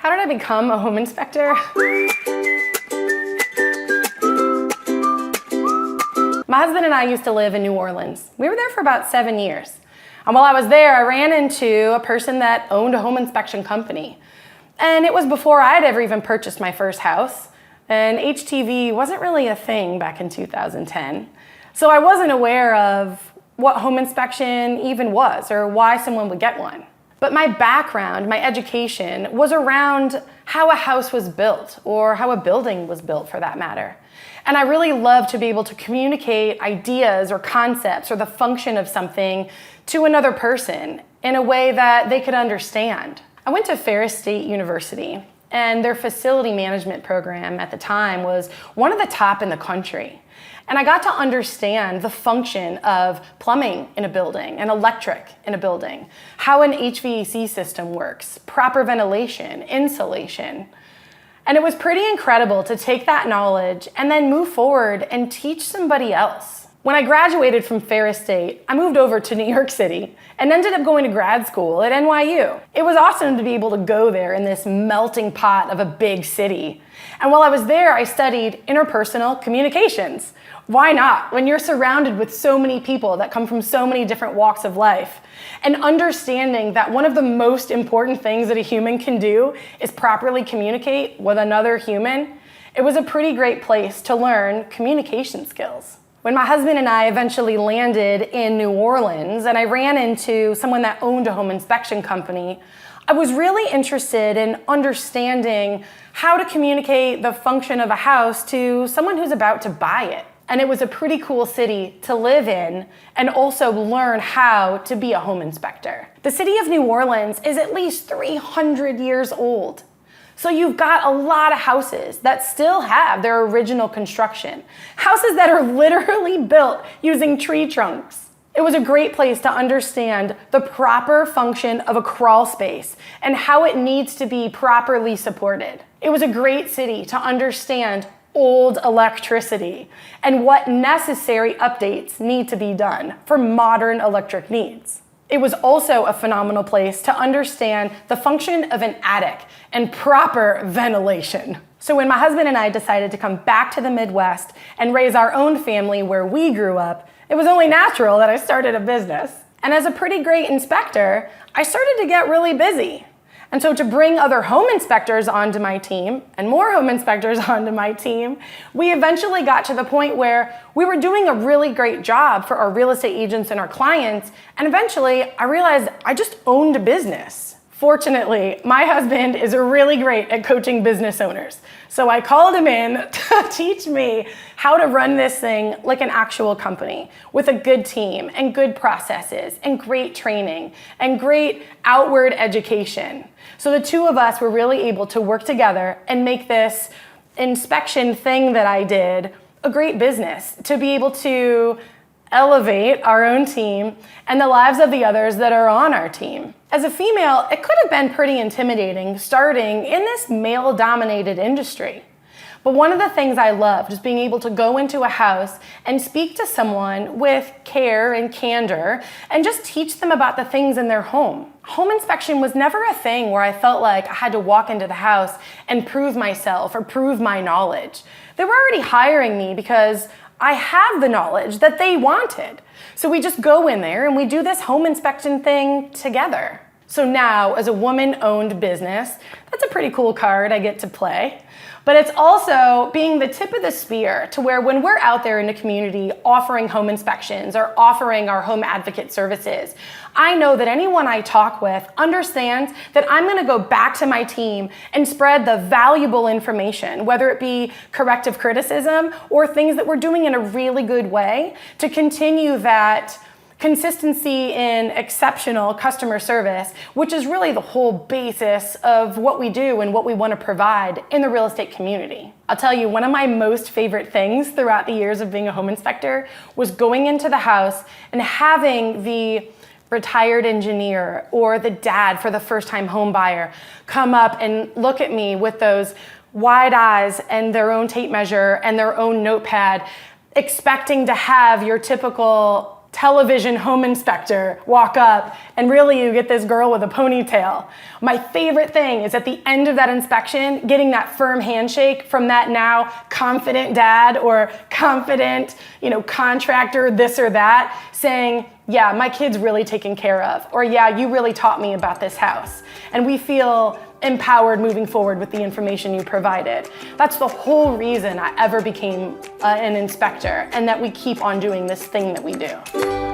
How did I become a home inspector? My husband and I used to live in New Orleans. We were there for about 7 years. And while I was there, I ran into a person that owned a home inspection company. And it was before I'd ever even purchased my first house. And HTV wasn't really a thing back in 2010. So I wasn't aware of what home inspection even was or why someone would get one. But my background, my education, was around how a house was built, or how a building was built for that matter. And I really love to be able to communicate ideas or concepts or the function of something to another person in a way that they could understand. I went to Ferris State University, and their facility management program at the time was one of the top in the country. And I got to understand the function of plumbing in a building and electric in a building, how an HVAC system works, proper ventilation, insulation. And it was pretty incredible to take that knowledge and then move forward and teach somebody else. When I graduated from Ferris State, I moved over to New York City and ended up going to grad school at NYU. It was awesome to be able to go there in this melting pot of a big city. And while I was there, I studied interpersonal communications. Why not? When you're surrounded with so many people that come from so many different walks of life, and understanding that one of the most important things that a human can do is properly communicate with another human, it was a pretty great place to learn communication skills. When my husband and I eventually landed in New Orleans and I ran into someone that owned a home inspection company, I was really interested in understanding how to communicate the function of a house to someone who's about to buy it. And it was a pretty cool city to live in and also learn how to be a home inspector. The city of New Orleans is at least 300 years old. So you've got a lot of houses that still have their original construction. Houses that are literally built using tree trunks. It was a great place to understand the proper function of a crawl space and how it needs to be properly supported. It was a great city to understand old electricity and what necessary updates need to be done for modern electric needs. It was also a phenomenal place to understand the function of an attic and proper ventilation. So when my husband and I decided to come back to the Midwest and raise our own family where we grew up, it was only natural that I started a business. And as a pretty great inspector, I started to get really busy. And so to bring other home inspectors onto my team and more home inspectors onto my team, we eventually got to the point where we were doing a really great job for our real estate agents and our clients. And eventually I realized I just owned a business. Fortunately, my husband is really great at coaching business owners. So I called him in to teach me how to run this thing like an actual company with a good team and good processes and great training and great outward education. So the two of us were really able to work together and make this inspection thing that I did a great business, to be able to elevate our own team and the lives of the others that are on our team. As a female, it could have been pretty intimidating starting in this male-dominated industry. But one of the things I loved is being able to go into a house and speak to someone with care and candor and just teach them about the things in their home. Home inspection was never a thing where I felt like I had to walk into the house and prove myself or prove my knowledge. They were already hiring me because I have the knowledge that they wanted. So we just go in there and we do this home inspection thing together. So now, as a woman-owned business, that's a pretty cool card I get to play. But it's also being the tip of the spear to where when we're out there in the community offering home inspections or offering our home advocate services, I know that anyone I talk with understands that I'm gonna go back to my team and spread the valuable information, whether it be corrective criticism or things that we're doing in a really good way to continue that consistency in exceptional customer service, which is really the whole basis of what we do and what we want to provide in the real estate community. I'll tell you, one of my most favorite things throughout the years of being a home inspector was going into the house and having the retired engineer or the dad for the first-time home buyer come up and look at me with those wide eyes and their own tape measure and their own notepad, expecting to have your typical television home inspector walk up, and really you get this girl with a ponytail. My favorite thing is at the end of that inspection, getting that firm handshake from that now confident dad or confident, contractor, this or that, saying, yeah, my kid's really taken care of, or yeah, you really taught me about this house. And we feel empowered moving forward with the information you provided. That's the whole reason I ever became an inspector, and that we keep on doing this thing that we do.